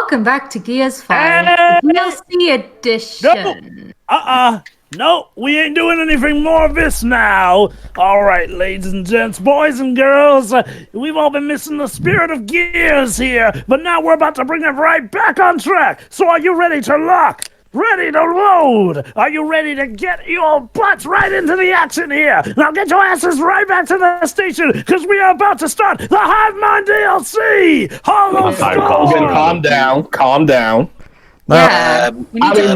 Welcome back to Gears 5, DLC edition. No, we ain't doing anything more of this now. All right, ladies and gents, boys and girls, we've all been missing the spirit of Gears here, but now we're about to bring it right back on track. So are you ready to lock? Ready to load? Are you ready to get your butts right into the action here? Now get your asses right back to the station, because we are about to start the Hivemon DLC! Hollow Calm down. Yeah, we need to a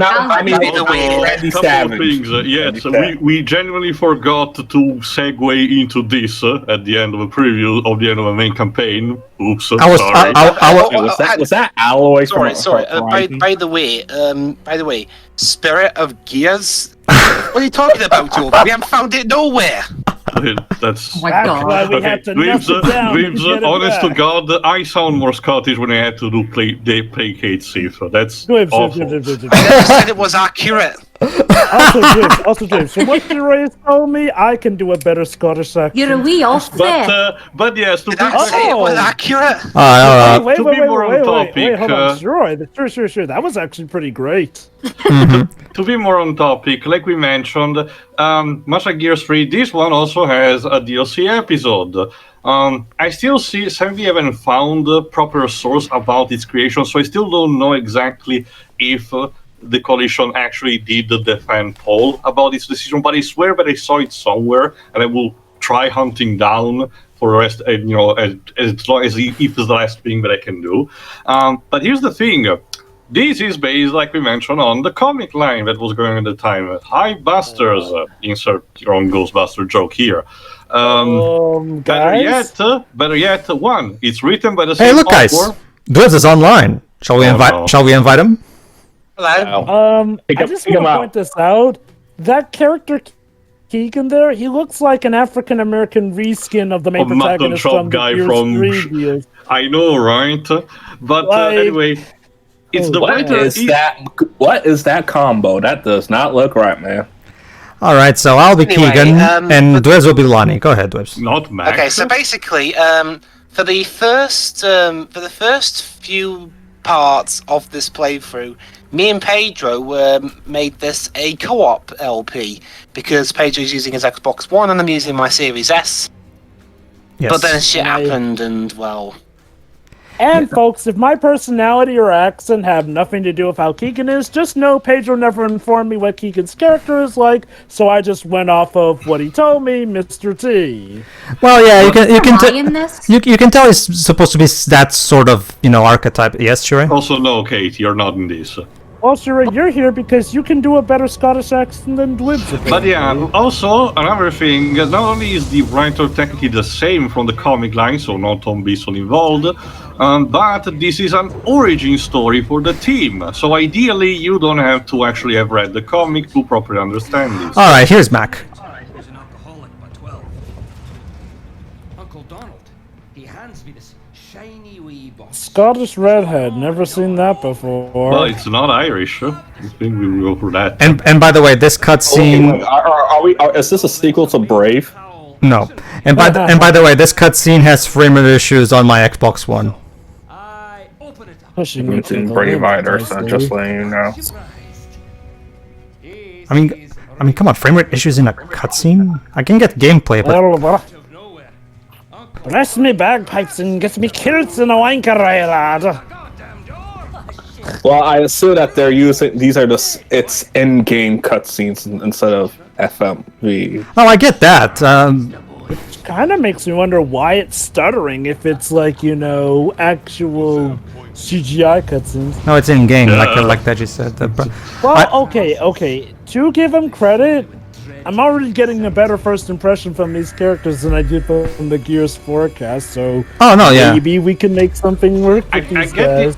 couple of things. Yes, we genuinely forgot to segue into this at the end of a preview of the end of a main campaign. Oops, sorry. Was that Alloy? Sorry. By the way, Spirit of Gears. What are you talking about, Joe? We haven't found it nowhere. That's my God. why we have to knock it down. Honest to God, I sound more Scottish when I had to do placate Sith, so that's awful. I never said it was accurate. Also, James, from what you raised told me, I can do a better Scottish accent. You're a wee off there. But yes, to Did I say it was accurate? Wait, hold on. Sure. That was actually pretty great. To be more on topic, like we mentioned, much like Gears 3, this one also has a DLC episode. I still we haven't found a proper source about its creation, so I still don't know exactly if the coalition actually did the fan poll about its decision, but I swear that I saw it somewhere, and I will try hunting down for the rest, as long as if it's the last thing that I can do. But here's the thing. This is based, like we mentioned, on the comic line that was going at the time. Hivebusters, insert your own Ghostbuster joke here. Better yet, one. It's written by the same Hey, look, guys. Dwibs is online. Shall we invite him? Hello. I just want to point this out. That character Keegan there, he looks like an African American reskin of the main protagonist from the Gears previous. I know, right? But anyway. It's the What is that combo? That does not look right, man. All right, so I'll be Keegan, and Dwibs will be Lonnie. Go ahead, Dwibs. Not Max. Okay, so basically, for the first few parts of this playthrough, me and Pedro made this a co-op LP because Pedro's using his Xbox One and I'm using my Series S. Yes. But then shit happened, and well. And folks, if my personality or accent have nothing to do with how Keegan is, just know Pedro never informed me what Keegan's character is like, so I just went off of what he told me, Mr. T. Well, yeah, you can tell he's supposed to be that sort of, archetype. Yes, sure. Also, no, Kate, you're not in this. Well, sure, you're here because you can do a better Scottish accent than Dwibs. But yeah, also, another thing, not only is the writer technically the same from the comic line, so no Tom Bison involved, but this is an origin story for the team. So ideally, you don't have to actually have read the comic to properly understand this. Alright, here's Mac. There's an alcoholic by 12. Uncle Donald, he hands me this shiny wee box. Scottish redhead, never seen that before. Well, it's not Irish. I think we will go for that. And by the way, this cutscene. Is this a sequel to Brave? No. And by the way, this cutscene has frame rate issues on my Xbox One. It's in Brave either, so just letting you know. I mean, come on, frame rate issues in a cutscene? I can get gameplay, but bless me bagpipes and get me kilts in a wanker, lad. Well, I assume that they're using it's in-game cutscenes instead of FMV. Oh, I get that. Which kind of makes me wonder why it's stuttering if it's like, actual CGI cutscenes. No, it's in-game, like Deji said. Well, okay. To give him credit, I'm already getting a better first impression from these characters than I did from the Gears forecast, so maybe we can make something work with these guys.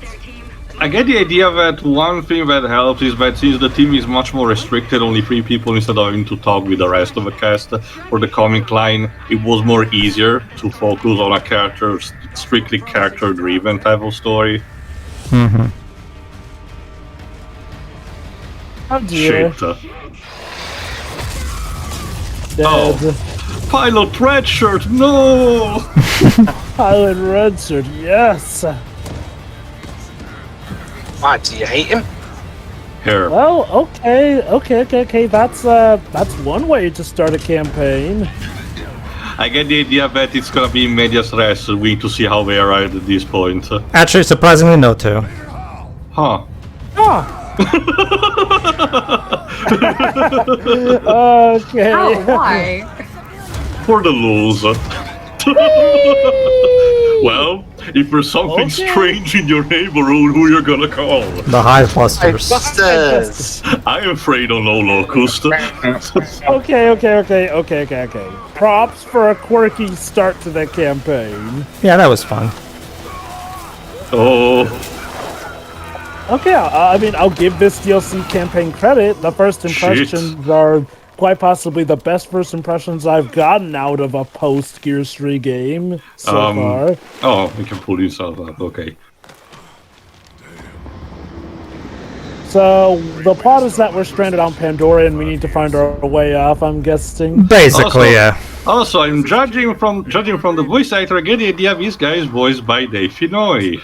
I get the idea that one thing that helps is that since the team is much more restricted, only 3 people instead of having to talk with the rest of the cast for the comic line, it was more easier to focus on a strictly character-driven type of story. Mm-hmm. Oh dear. Shit. Pilot red shirt, no! Pilot red shirt, yes! Why, do you hate him? Here. Well, okay. That's one way to start a campaign. I get the idea that it's gonna be medias res. We need to see how they arrived at this point. Actually, surprisingly, no, too. Huh. Okay. Oh, why? For the lulz. Well, if there's something strange in your neighborhood, who you're gonna call? The Hivebusters. Hivebusters! I'm afraid of no locust. Okay. Props for a quirky start to the campaign. Yeah, that was fun. Oh. Okay, I mean, I'll give this DLC campaign credit. The first impressions are quite possibly the best first impressions I've gotten out of a post-Gears 3 game so far. Oh, we can pull yourself up, okay. So, the plot is that we're stranded on Pandora and we need to find our way off, I'm guessing. Basically, yeah. Also, I'm judging from the voice actor, I get the idea this guy is voiced by Dave Filoni.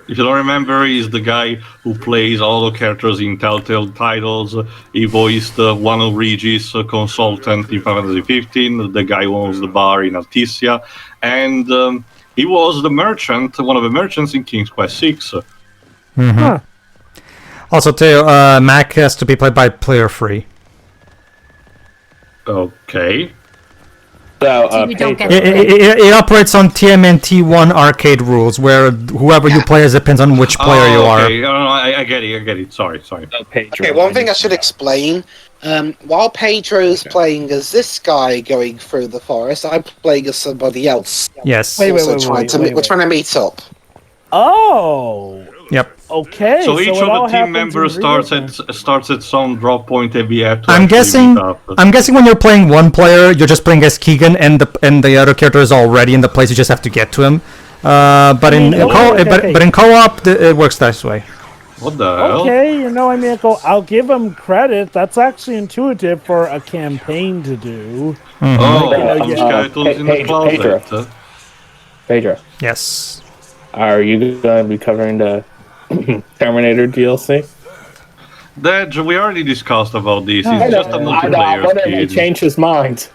If you don't remember, he's the guy who plays all the characters in Telltale titles. He voiced one of Regis, consultant in Final Fantasy 15, the guy who owns the bar in Artesia, and he was the merchant, one of the merchants in King's Quest 6. Also, too, Mac has to be played by player free. Okay. So, We don't Pedro, get It operates on TMNT1 arcade rules, where whoever you play as depends on which player you are. Okay, I get it. Sorry. Pedro, Okay, one thing I should explain. While Pedro's playing as this guy going through the forest, I'm playing as somebody else. Yes. Wait. We're trying to meet up. Oh! Yep. Okay, So each it of all the team happens members in real time. starts at some drop point and we have to I'm actually guessing. meet up. I'm guessing when you're playing one player, you're just playing as Keegan, and the other character is already in the place. You just have to get to him. But in co-op, it works this way. What the hell? Okay, you know, I mean, I'll give them credit. That's actually intuitive for a campaign to do. Oh, yeah. skeletons in the closet. Pedro, Yes. are you going to be covering the Terminator DLC? Dej, we already discussed about this. It's just a multiplayer But he kid. changed his mind.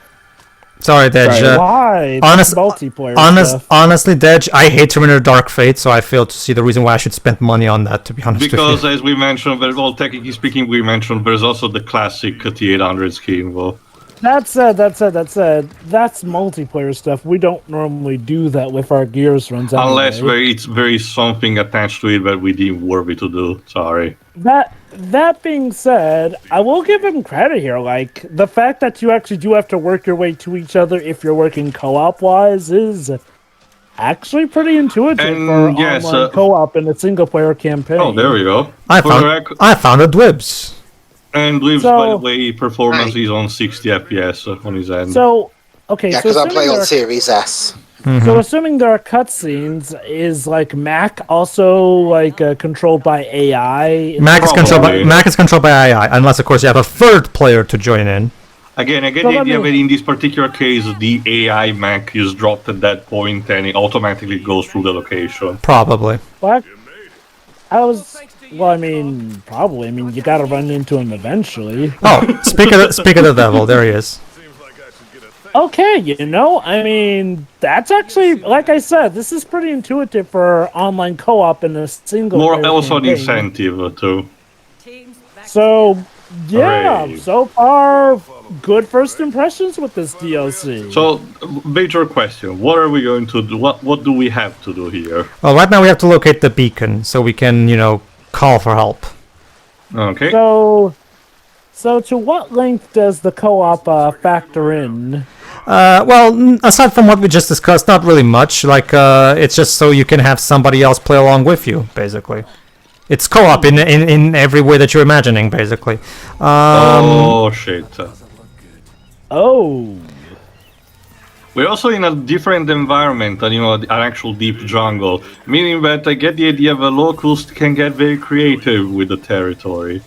Sorry, Dej. Why? honest- That's multiplayer stuff. Honestly, Dej, I hate Terminator Dark Fate, so I fail to see the reason why I should spend money on that, to be honest Because with you. as we mentioned, well, technically speaking, we mentioned there's also the classic T800 skin. Well, That said, that's multiplayer stuff. We don't normally do that with our Gears runs. unless Anyway. it's very something attached to it that we deem worthy to do. Sorry. That being said, I will give him credit here. Like, the fact that you actually do have to work your way to each other if you're working co-op wise is actually pretty intuitive And for yes, online co-op in a single player campaign. Oh, there we go. I Correct. found a Dwibs. And Dwibs, So- by the way, performance is on 60 FPS on his end. So, okay, Yeah, so because I assuming play on there are- Series S. So assuming there are cutscenes, is like Mac also like controlled by AI? Mac is Probably. controlled by AI, unless of course you have a third player to join in. Again, I get So the let idea me- that in this particular case, the AI Mac is dropped at that point and it automatically goes through the location. Probably. What? Well, I mean, probably. I mean, you gotta run into him eventually. Oh, speak of the devil, there he is. Okay, you know, I mean, that's actually, like I said, this is pretty intuitive for online co-op in a single. More player also an campaign. incentive too. So, yeah, Hooray. so far, good first impressions with this DLC. So, major question: what are we going to do? What do we have to do here? Well, right now we have to locate the beacon so we can, call for help. Okay. So to what length does the co-op factor in? Aside from what we just discussed, not really much. Like, it's just so you can have somebody else play along with you, basically. It's co-op in every way that you're imagining, basically. Oh shit. Oh. We're also in a different environment than, an actual deep jungle. Meaning that I get the idea the locals can get very creative with the territory.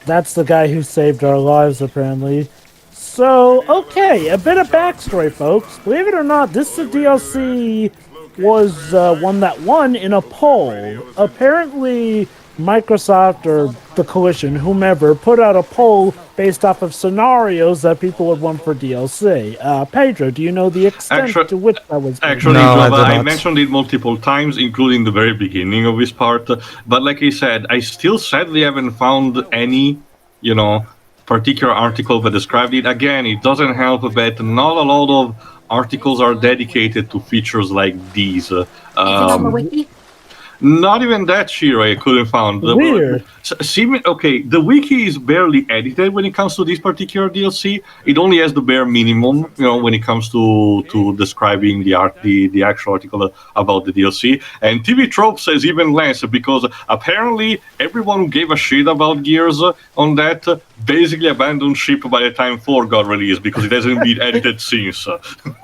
That's the guy who saved our lives, apparently. So, okay, a bit of backstory, folks. Believe it or not, this is a DLC was one that won in a poll. Apparently, Microsoft or the Coalition, whomever, put out a poll based off of scenarios that people would want for DLC. Pedro, do you know the extent to which that was? Actually, No, I Java, do I not. mentioned it multiple times, including the very beginning of this part. But like I said, I still sadly haven't found any, particular article that described it. Again, it doesn't help that not a lot of articles are dedicated to features like these. Anything on the wiki? Not even that, Shiro, I couldn't find. Weird. Okay, the wiki is barely edited when it comes to this particular DLC. It only has the bare minimum, when it comes to describing the actual article about the DLC. And TV Tropes says even less, because apparently everyone who gave a shit about Gears on that basically abandoned ship by the time 4 got released, because it hasn't been edited since.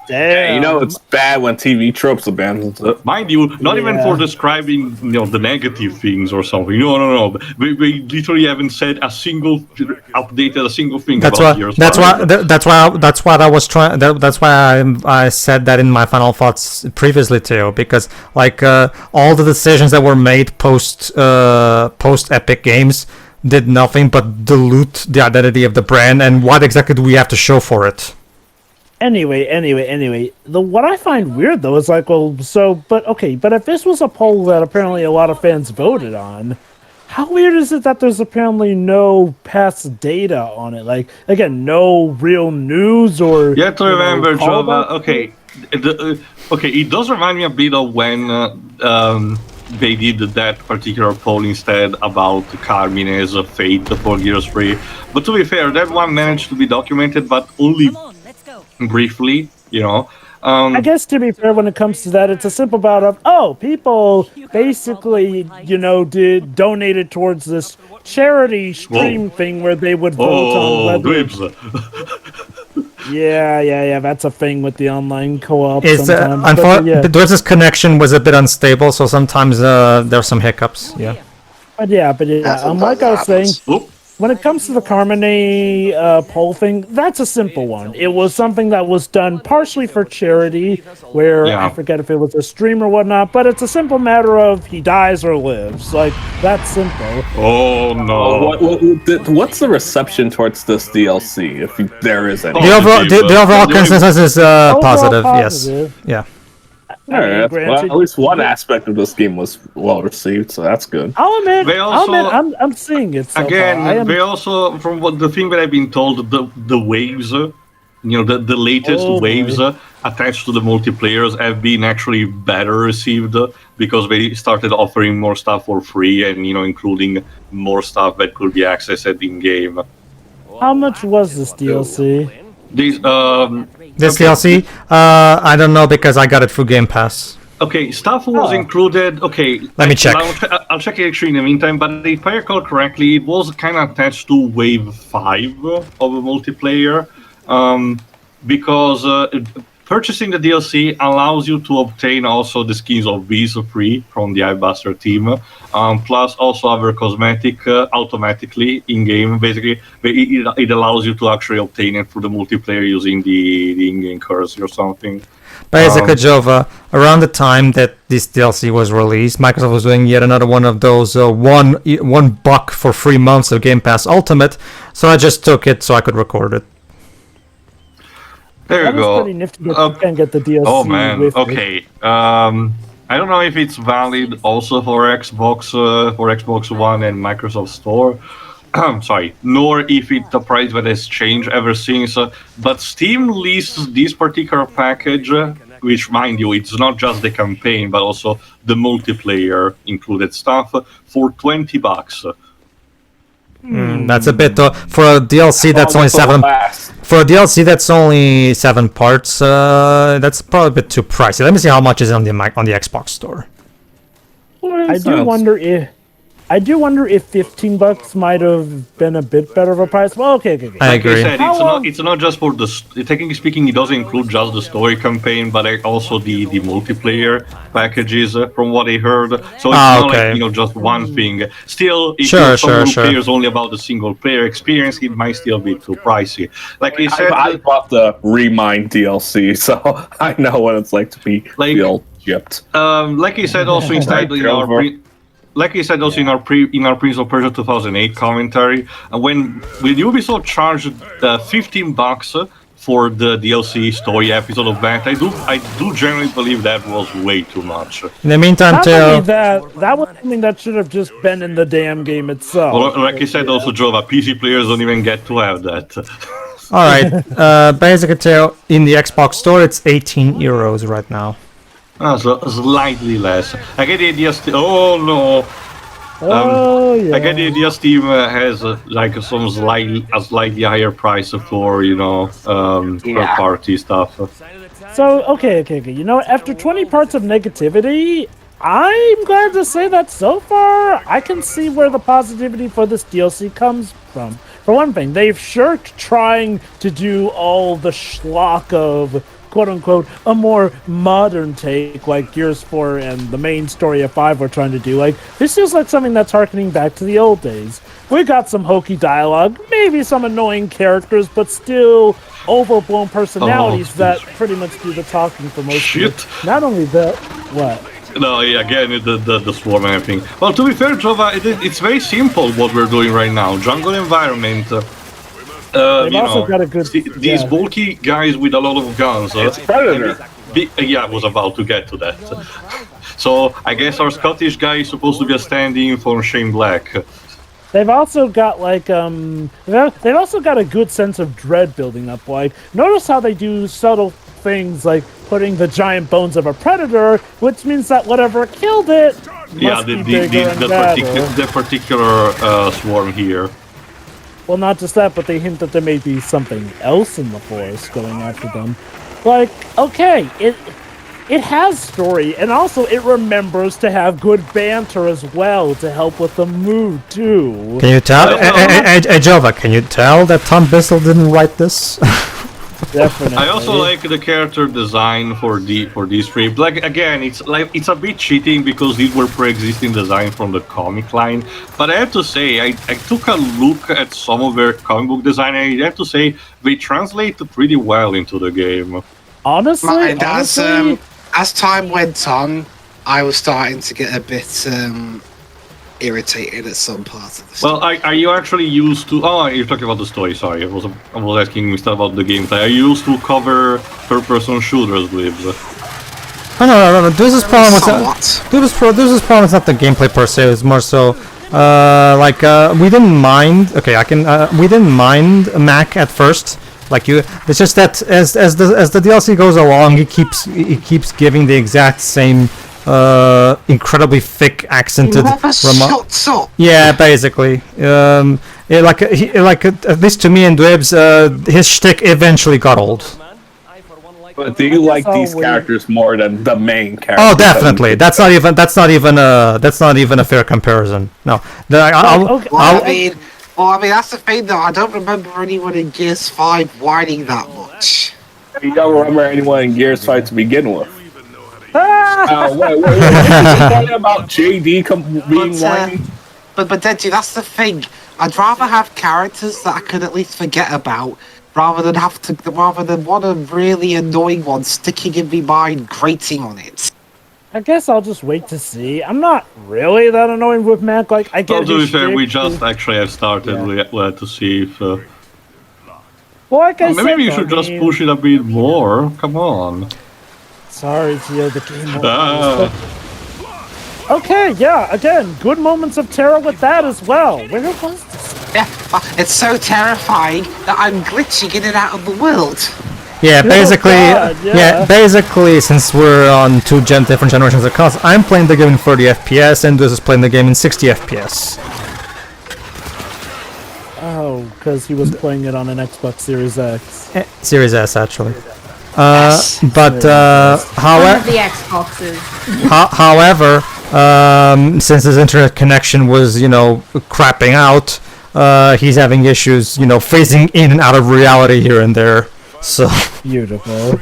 Damn. It's bad when TV Tropes abandons it. Mind you, not even for describing the negative things or something. No. We literally haven't said updated a single thing about Gears. That's what I was trying. That's why I said that in my final thoughts previously too, because all the decisions that were made post Epic Games did nothing but dilute the identity of the brand. And what exactly do we have to show for it? Anyway, what I find weird though is but if this was a poll that apparently a lot of fans voted on, how weird is it that there's apparently no past data on it? Again, no real news or. You have to remember, Jova. Okay, it does remind me a bit of when they did that particular poll instead about Carmine's fate for Gears 3. But to be fair, that one managed to be documented, but only briefly, I guess to be fair, when it comes to that, it's a simple bout of people basically, donated towards this charity stream thing where they would vote on whether. Dwibs. Yeah, that's a thing with the online co-op. Dwibs' connection was a bit unstable, so sometimes there's some hiccups. Yeah. But like I was saying, when it comes to the Carmine poll thing, that's a simple one. It was something that was done partially for charity, where I forget if it was a stream or whatnot, but it's a simple matter of he dies or lives. That's simple. Oh, no. What's the reception towards this DLC, if there is any? The overall consensus is positive, yes. Yeah. At least one aspect of this game was well received, so that's good. I'll admit, I'm seeing it. So again, they also, from the thing that I've been told, the waves, the latest waves attached to the multiplayers have been actually better received because they started offering more stuff for free and including more stuff that could be accessed in game. How much was this DLC? This DLC? I don't know because I got it through Game Pass. Okay, stuff was included. Okay, let me check. I'll check it actually in the meantime. But if I recall correctly, it was kind of attached to Wave 5 of a multiplayer, because purchasing the DLC allows you to obtain also the skins of Visa free from the Hivebusters team, plus also other cosmetic automatically in game. Basically, it allows you to actually obtain it through the multiplayer using the in-game currency or something. Basically, Jova, around the time that this DLC was released, Microsoft was doing yet another one of those $1 for 3 months of Game Pass Ultimate, so I just took it so I could record it. There you go. Pretty nifty if you can get the DLC. Oh man, with okay. I don't know if it's valid also for Xbox One and Microsoft Store. Sorry, nor if the price that has changed ever since. But Steam lists this particular package, which, mind you, it's not just the campaign, but also the multiplayer included stuff, for $20. That's a bit for a DLC that's only 7. For a DLC that's only 7 parts, that's probably a bit too pricey. Let me see how much is on the Xbox Store. I do wonder if $15 might have been a bit better of a price. Well, okay. I agree. Like I said, it's not just for the. Technically speaking, it doesn't include just the story campaign, but also the multiplayer packages. From what I heard, so it's not like just one thing. Still, if you're someone who cares only about the single player experience, it might still be too pricey. Like I said, I bought the Remind DLC, so I know what it's like to be Egypt. Like I said also like I said also in our Prince of Persia 2008 commentary, when Ubisoft charged $15 for the DLC story episode of that, I do generally believe that was way too much. In the meantime, Not only too. that was something that should have just been in the damn game itself. Well, like I said also, Jova, PC players don't even get to have that. All right. Basically, too, in the Xbox Store, it's 18 euros right now. So slightly less. I get the idea. Oh no! Yeah. I get the idea. Steam has like a slightly higher price for third-party stuff. So okay. You know, after 20 parts of negativity, I'm glad to say that so far I can see where the positivity for this DLC comes from. For one thing, they've shirked trying to do all the schlock of quote-unquote a more modern take like Gears 4 and the main story of 5 were trying to do. Like, this feels like something that's harkening back to the old days. We got some hokey dialogue, maybe some annoying characters, but still overblown personalities that pretty much do the talking for most of it. Not only that, what? No, again, the swarm and everything. Well, to be fair, Jova, it's very simple what we're doing right now. Jungle environment. They've also got a good... These bulky guys with a lot of guns. It's Predator. I was about to get to that. So, I guess our Scottish guy is supposed to be a stand-in for Shane Black. They've also got like they've also got a good sense of dread building up. Like, notice how they do subtle things like putting the giant bones of a predator, which means that whatever killed it must be bigger and better. The particular swarm here. Well, not just that, but they hint that there may be something else in the forest going after them. Like, okay, it has story, and also it remembers to have good banter as well to help with the mood too. Can you tell, Jova? Can you tell that Tom Bissell didn't write this? Definitely. I also like the character design for these three. Like, again, it's a bit cheating because these were pre-existing design from the comic line. But I have to say, I took a look at some of their comic book design, and I have to say they translated pretty well into the game. Honestly, as time went on, I was starting to get a bit irritated at some parts of the story. Well, are you actually used to... Oh, you're talking about the story, sorry. I was asking instead about the gameplay. Are you used to cover third-person shooters, Dwibs? Oh, no. This is problem with this is problem is not the gameplay per se. It's more so we didn't mind. Okay, we didn't mind Mac at first. It's just that as the DLC goes along, it keeps giving the exact same incredibly thick accented shuts up. Yeah, basically. At least to me and Dwibs, his shtick eventually got old. But do you like these characters more than the main character? Oh, definitely. That's not even a fair comparison. No. I mean, that's the thing though. I don't remember anyone in Gears 5 whining that much. You don't remember anyone in Gears 5 to begin with. What you talking about JD being whiny? But Deji, that's the thing. I'd rather have characters that I could at least forget about, rather than one of really annoying one sticking in my mind, grating on it. I guess I'll just wait to see. I'm not really that annoying with Mac. Like, I get. Well, to be fair, we just actually have started to see if. Well, like I said, maybe you should just push it a bit more. Come on. Sorry, Gio, the game. Okay, yeah. Again, good moments of terror with that as well. Where was this? Yeah, it's so terrifying that I'm glitching in and out of the world. Yeah, basically, since we're on different generations of consoles, I'm playing the game in 30 FPS, and this is playing the game in 60 FPS. Oh, because he was playing it on an Xbox Series X. Series S, actually. Yes. But One of the Xboxes. However, since his internet connection was, crapping out, he's having issues, phasing in and out of reality here and there. So beautiful.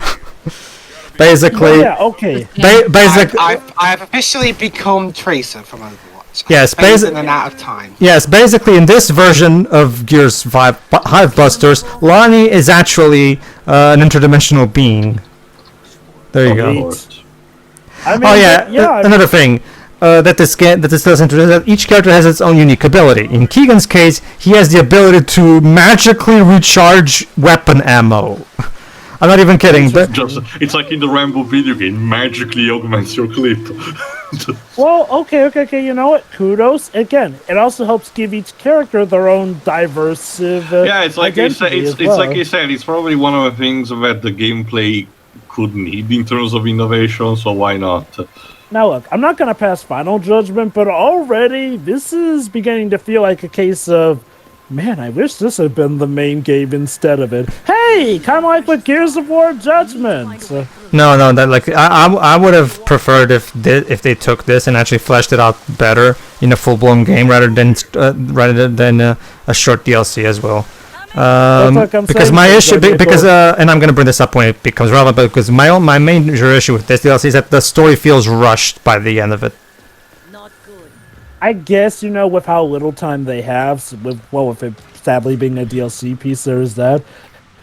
Basically, yeah, okay. I've officially become Tracer from Overwatch. Yes, basically in and out of time. Yes, basically in this version of Gears 5 Hivebusters, Lonnie is actually an interdimensional being. There you go. I mean, Oh yeah, I mean, another thing that this does introduce that each character has its own unique ability. In Keegan's case, he has the ability to magically recharge weapon ammo. I'm not even kidding. But It's like in the Rambo video game, magically augments your clip. well, okay. You know what? Kudos. Again, it also helps give each character their own diverse. Yeah, it's like you said. identity as It's well. like you said. It's probably one of the things that the gameplay could need in terms of innovation. So why not? Now look, I'm not gonna pass final judgment, but already this is beginning to feel like a case of, man, I wish this had been the main game instead of it. Hey, kind of like with Gears of War Judgment. no, that like I would have preferred if they took this and actually fleshed it out better in a full-blown game rather than a short DLC as well. Because my issue, and I'm gonna bring this up when it becomes relevant, because my major issue with this DLC is that the story feels rushed by the end of it. I guess, with how little time they have, with it sadly being a DLC piece, there is that.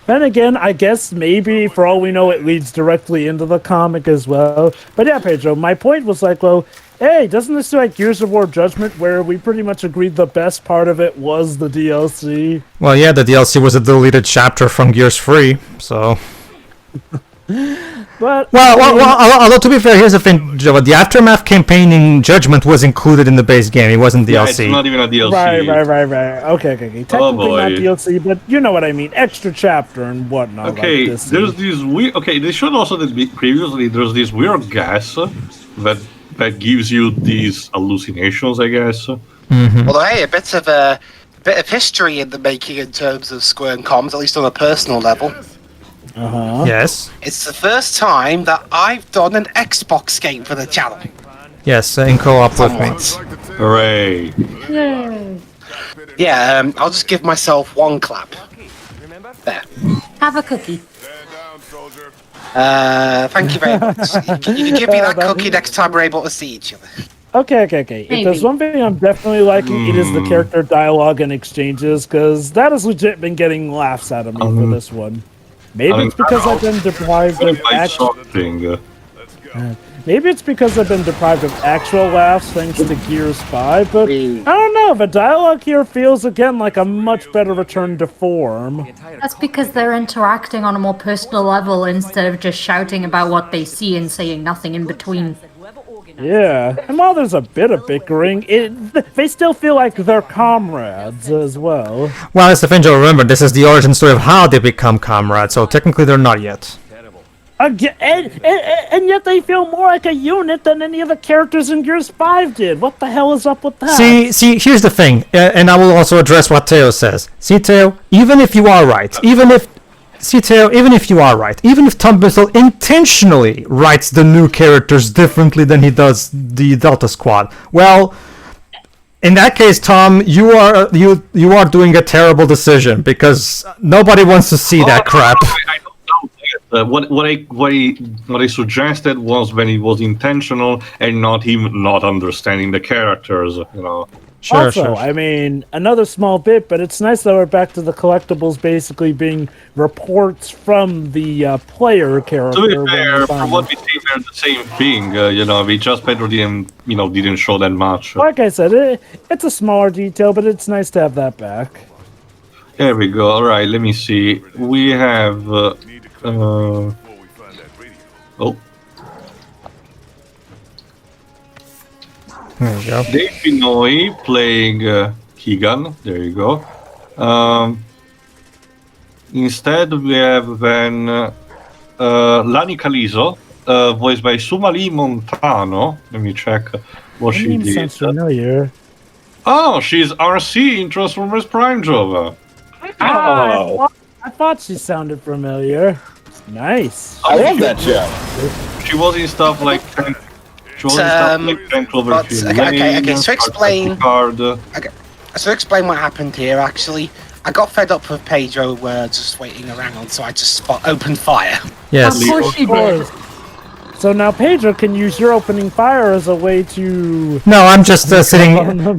Then again, I guess maybe, for all we know, it leads directly into the comic as well. But yeah, Pedro, my point was like, well, hey, doesn't this do like Gears of War Judgment, where we pretty much agreed the best part of it was the DLC? Well, yeah, the DLC was a deleted chapter from Gears 3, so... But although to be fair, here's the thing, Joe. The Aftermath campaign in Judgment was included in the base game. It wasn't DLC. Yeah, it's not even a DLC. Right. Okay. Technically not DLC, but you know what I mean. Extra chapter and whatnot. Okay, like this. there's this weird. Okay, they should also be previously. There's this weird gas that gives you these hallucinations, I guess. Although, hey, a bit of history in the making in terms of Square Comms, at least on a personal level. Yes. It's the first time that I've done an Xbox game for the channel. Yes, in co-op with me. Hooray! Yeah, I'll just give myself one clap. There. Have a cookie. Thank you very much. You can give me that cookie next time we're able to see each other. Okay. If there's one thing I'm definitely liking, it is the character dialogue and exchanges, because that has legit been getting laughs out of me for this one. Maybe it's because I've been deprived of actual. Maybe it's because I've been deprived of actual laughs thanks to Gears 5, but I don't know. The dialogue here feels again like a much better return to form. That's because they're interacting on a more personal level instead of just shouting about what they see and saying nothing in between. Yeah, and while there's a bit of bickering, they still feel like they're comrades as well. Well, as the thing, Joe, remember, this is the origin story of how they become comrades, so technically they're not yet. And yet they feel more like a unit than any of the characters in Gears 5 did. What the hell is up with that? See, here's the thing, and I will also address what Teo says. See, Teo, even if you are right, even if Tom Bissell intentionally writes the new characters differently than he does the Delta Squad, well, in that case, Tom, you are doing a terrible decision, because nobody wants to see that crap. I don't know. What I suggested was when it was intentional and not him not understanding the characters, Sure. I mean, another small bit, but it's nice that we're back to the collectibles basically being reports from the player character. To be fair, from what we see, they're the same thing. We just Pedro didn't show that much. Like I said, it's a smaller detail, but it's nice to have that back. There we go. All right, let me see. We have. There you go. Dave Pinoy playing Keegan. There you go. Instead, we have then Lani Calizo, voiced by Sumali Montano. Let me check what she did. Sounds familiar. Oh, she's RC in Transformers Prime Job. Oh. I thought she sounded familiar. Nice. I love that show. She was in stuff like. Okay, so explain what happened here, actually. I got fed up with Pedro just waiting around, so I just opened fire. Yes. Of course you did. So now Pedro can use your opening fire as a way to. No, I'm just sitting. No,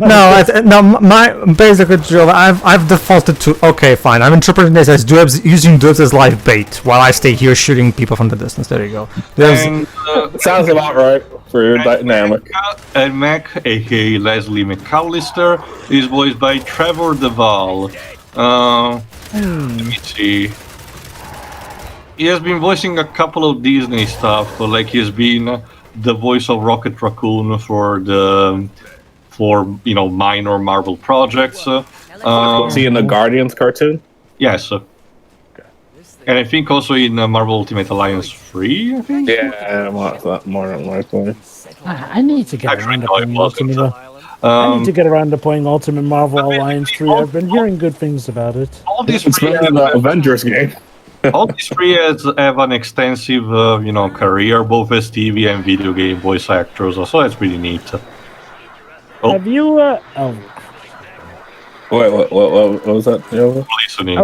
my basically, Joe, I've defaulted to. Okay, fine. I'm interpreting this as Dwibs using Dwibs as live bait while I stay here shooting people from the distance. There you go. And, sounds about right for your dynamic. And Mac, aka Leslie McAllister, is voiced by Trevor Duvall. Let me see. He has been voicing a couple of Disney stuff, like he's been the voice of Rocket Raccoon for minor Marvel projects. Was he in the Guardians cartoon? Yes. And I think also in Marvel Ultimate Alliance 3, I think? Yeah, more than likely. I need to get around to playing Ultimate. I need to Um, get around to playing Ultimate Marvel Alliance 3. I've been hearing good things about it. all these It's three better than the Avengers game. all these three have an extensive, career, both as TV and video game voice actors. So that's pretty neat. Oh. Have you? Wait, what was that? Listening.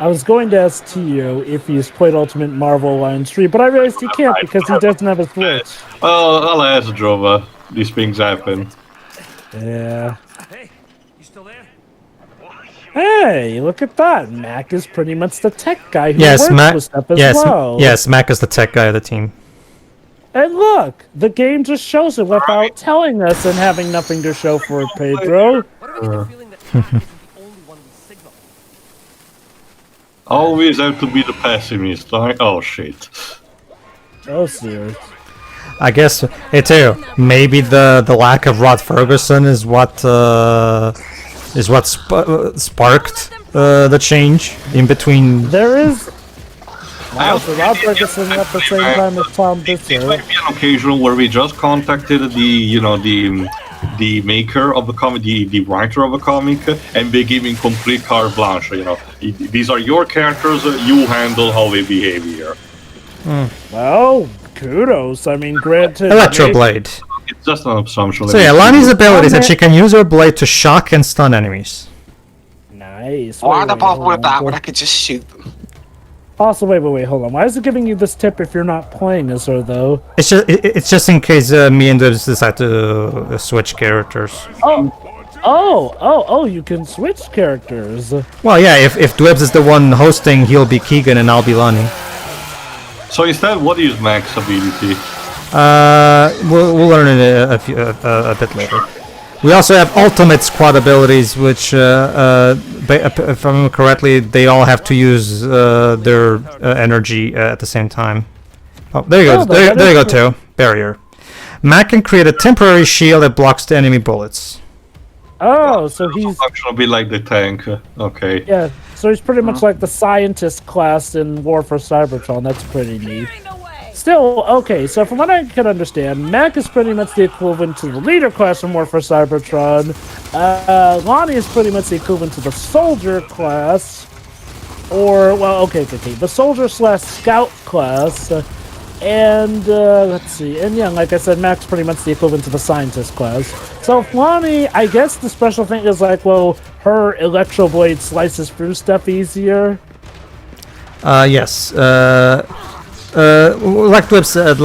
I was going to ask Tio if he's played Ultimate Marvel Alliance 3, but I realized he can't because he doesn't have a Switch. Well, I'll ask Drova. These things happen. Yeah. Hey, you still there? Hey, look at that. Mac is pretty much the tech guy who Yes, works Mac. with stuff as Yes, well. yes, Mac is the tech guy of the team. And look, the game just shows it without telling us and having nothing to show for it, Pedro. What do we get the feeling that Mac isn't the only one with signal? Always have to be the pessimist. Oh shit. Oh, serious. I guess it too. Maybe the lack of Rod Ferguson is what sparked the change in between. There is. I Wow, also so Rob think Ferguson at the same time as Tom This Bissell. might be an occasion where we just contacted the maker of the comic, the writer of the comic, and they give him complete carte blanche. These are your characters. You handle how they behave here. Well, kudos. I mean, granted. Electroblade. It's just an assumption. So yeah, Lonnie's ability is that she can use her blade to shock and stun enemies. Nice. Why the bother hold with that on. when I could just shoot them? Also, wait, hold on. Why is it giving you this tip if you're not playing as her, though? It's just in case me and Dwibs decide to switch characters. Oh, you can switch characters. Well, yeah, if Dwibs is the one hosting, he'll be Keegan and I'll be Lonnie. So instead, what is Mac's ability? We'll learn it a bit later. We also have ultimate squad abilities, which, if I remember correctly, they all have to use their energy at the same time. Oh, there you go. There you go, too. Barrier. Mac can create a temporary shield that blocks the enemy bullets. Oh, so he's Function will be like the tank. Okay. yeah. So he's pretty much like the scientist class in War for Cybertron. That's pretty neat. Still, okay, so from what I can understand, Mac is pretty much the equivalent to the leader class in War for Cybertron. Lonnie is pretty much the equivalent to the soldier class. Or, well, okay, the soldier/scout class. And, let's see, and yeah, like I said, Mac's pretty much the equivalent to the scientist class. So Lonnie, I guess the special thing is like, well, her electroblade slices through stuff easier. Yes. Like Dwibs said,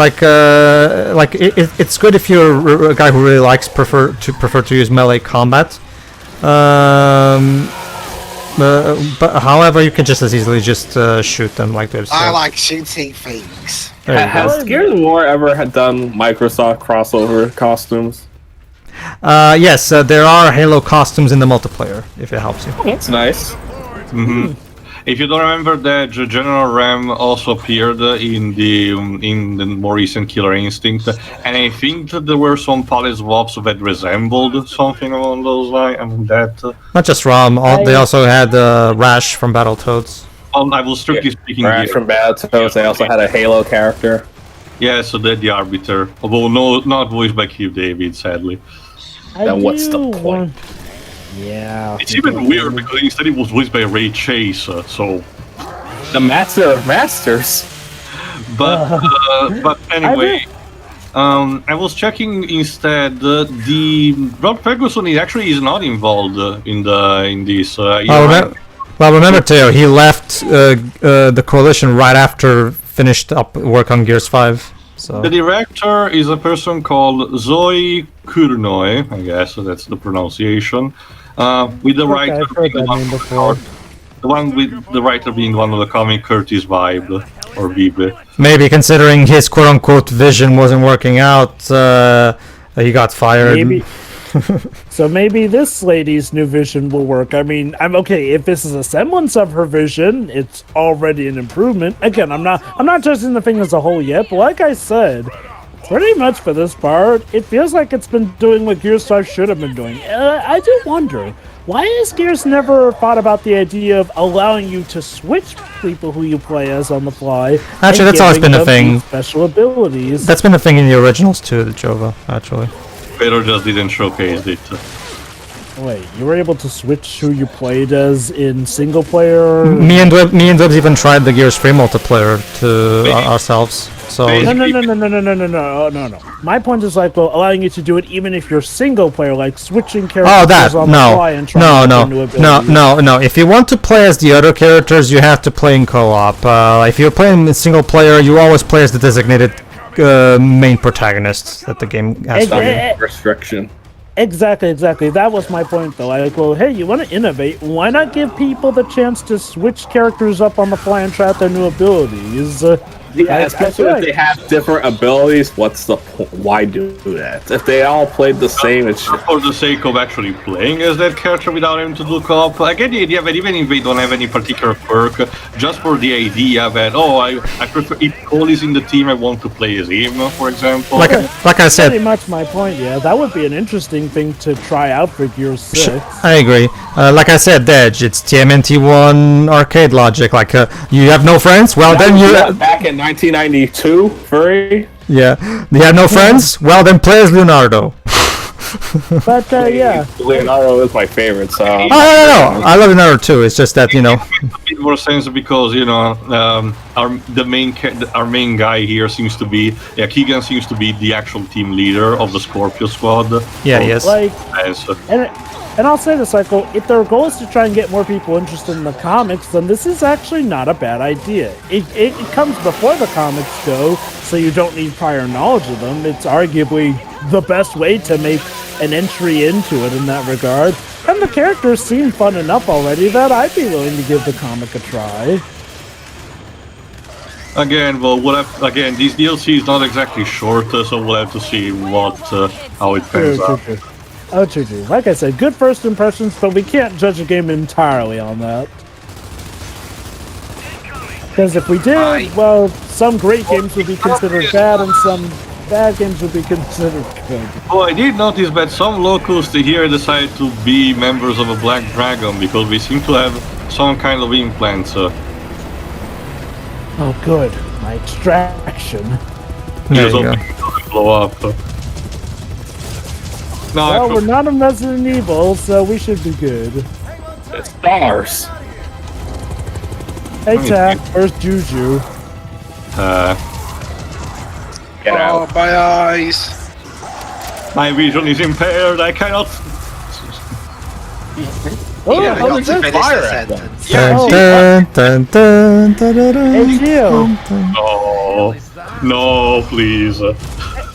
it's good if you're a guy who really prefer to use melee combat. But however, you can just as easily just shoot them like Dwibs. I like shooting things. There you go. Has Gears War ever done Microsoft crossover costumes? Yes, there are Halo costumes in the multiplayer, if it helps you. That's nice. If you don't remember that, General Ram also appeared in the more recent Killer Instinct, and I think that there were some palette swaps that resembled something along those lines. Not just Ram, they also had Rash from Battletoads. I was strictly speaking Rash from Battletoads. They also had a Halo character. Yeah, so they're the Arbiter, although not voiced by Hugh David, sadly. Then what's the point? Yeah. It's even weird because instead it was voiced by Ray Chase, so... The Master of Masters. But anyway, I was checking instead. The Rob Ferguson actually is not involved in this. Well, remember too, he left the coalition right after finished up work on Gears 5. So The director is a person called Zoe Kurnoi, I guess that's the pronunciation. With the writer I've heard that name before. the one with the writer being one of the comic Curtis Vibe or Vibe. maybe considering his quote-unquote vision wasn't working out, he got fired. Maybe. So maybe this lady's new vision will work. I mean, I'm okay if this is a semblance of her vision. It's already an improvement. Again, I'm not judging the thing as a whole yet, but like I said, pretty much for this part, it feels like it's been doing what Gears 5 should have been doing. I do wonder, why has Gears never thought about the idea of allowing you to switch people who you play as on the fly? Actually, that's always been a thing. Special abilities. That's been a thing in the originals too, Jova, actually. Pedro just didn't showcase it. Wait, you were able to switch who you played as in single player? Me and Dwibs even tried the Gears 3 multiplayer to ourselves. So No. My point is like, well, allowing you to do it even if you're single player, like switching characters oh, that on the fly and trying out new abilities. no. If you want to play as the other characters, you have to play in co-op. If you're playing in single player, you always play as the designated main protagonist that the game has. Restriction. Exactly. That was my point, though. Like, well, hey, you want to innovate? Why not give people the chance to switch characters up on the fly and try out their new abilities? Yeah, especially if they have different abilities. What's the point? Why do that? If they all played the same, it's for the sake of actually playing as that character without having to do co-op. I get the idea that even if they don't have any particular perk, just for the idea that I prefer if Cole is in the team, I want to play as him, for example. Like I said, pretty much my point. Yeah, that would be an interesting thing to try out for Gears 6. I agree. Like I said, Dej, it's TMNT1 arcade logic. Like you have no friends, well then you back in 1992, furry. Yeah, you have no friends, well then play as Leonardo. But yeah, Leonardo is my favorite. So no, I love Leonardo too. It's just that It makes a bit more sense because our main guy here seems to be Keegan seems to be the actual team leader of the Scorpio squad. Yeah, yes. Like, and I'll say this, like, well, if their goal is to try and get more people interested in the comics, then this is actually not a bad idea. It comes before the comics go, so you don't need prior knowledge of them. It's arguably the best way to make an entry into it in that regard. And the characters seem fun enough already that I'd be willing to give the comic a try. Again, this DLC is not exactly short, so we'll have to see how it pans out. True. Like I said, good first impressions, but we can't judge a game entirely on that. Because if we did, well, some great games would be considered bad, and some bad games would be considered good. Oh, I did notice that some locals here decided to be members of a Black Dragon because we seem to have some kind of implants. Oh, good. My extraction. There you go. Blow up. No, Well, we're not in Resident Evil, so we should be good. it's stars. Hey, Tack, where's Juju? Get out. my eyes. My vision is impaired. I cannot. Oh, Yeah, I how got is to this? finish fire the at them. sentence. Hey, Tio. No, please.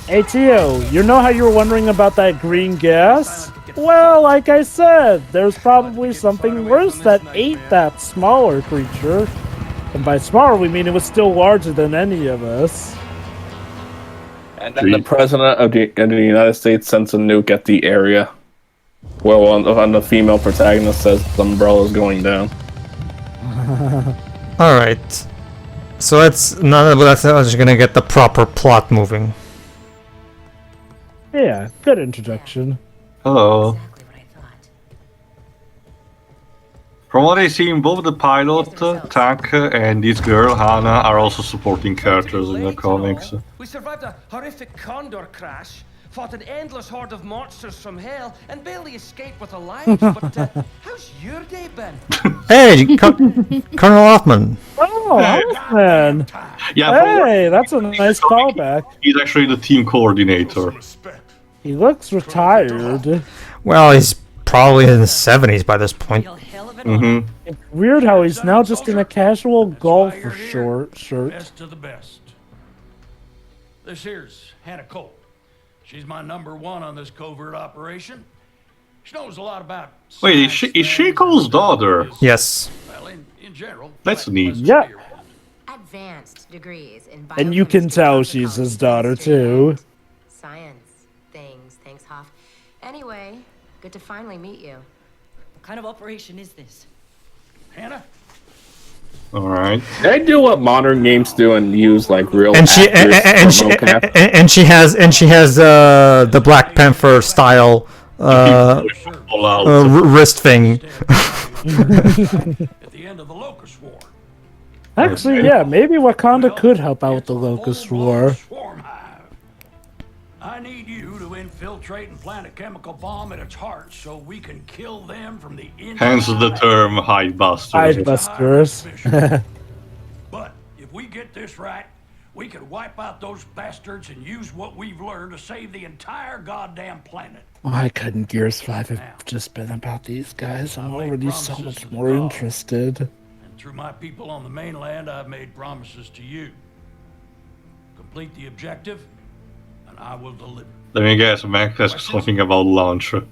Hey, Tio, you know how you were wondering about that green gas? Well, like I said, there's probably something worse that ate that smaller creature. And by smaller, we mean it was still larger than any of us. And then the president of the United States sends a nuke at the area. Well, on the female protagonist says the umbrella's going down. Alright. So let's just gonna get the proper plot moving. Yeah, good introduction. Hello. From what I see, both the pilot, Tak, and this girl, Hannah, are also supporting characters in the comics. We survived a horrific condor crash, fought an endless horde of monsters from hell, and barely escaped with our lives. But how's your day been? Hey, Colonel Hoffman. Oh, man. Yeah, Hey, that's a nice callback. he's actually the team coordinator. He looks retired. Well, he's probably in his 70s by this point. Mm-hmm. It's weird how he's now just in a casual golf shirt. Best of the best. This here's Hannah Cole. She's my #1 on this covert operation. She knows a lot about. Wait, is she Cole's daughter? Yes. Well, in general. That's neat. Yeah. Advanced degrees in And you can tell she's his daughter, too. Science. Thanks, Hoff. Anyway, good to finally meet you. What kind of operation is this? Hannah? Alright. They do what modern games do and use like real And she actors for mocap. and she has the Black Panther style wrist thing. At the end of the Locust War. Actually, yeah, maybe Wakanda could help out with the Locust War. Swarm hive. I need you to infiltrate and plant a chemical bomb at its heart so we can kill them from the inside. Hence the term Hivebusters. Hivebusters. But if we get this right, we could wipe out those bastards and use what we've learned to save the entire goddamn planet. Why couldn't Gears 5 have just been about these guys? I'm already so much more interested. And through my people on the mainland, I've made promises to you. Complete the objective, and I will deliver. Let me guess, Mac is talking about launcher.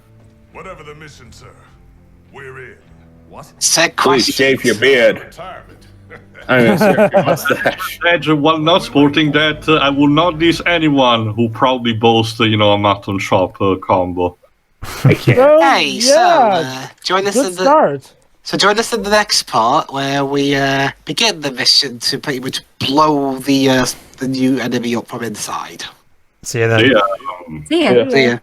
Whatever the mission, sir, we're in. What? Set Please question. shave your beard. Retirement. I mean, your mustache. Pedro, while not sporting that, I will not diss anyone who proudly boasts, a mutton chop combo. I can't. So, Hey, yeah, join us good in the start. join us in the next part where we begin the mission to pretty much blow the new enemy up from inside. See you then. Yeah. See ya. See ya.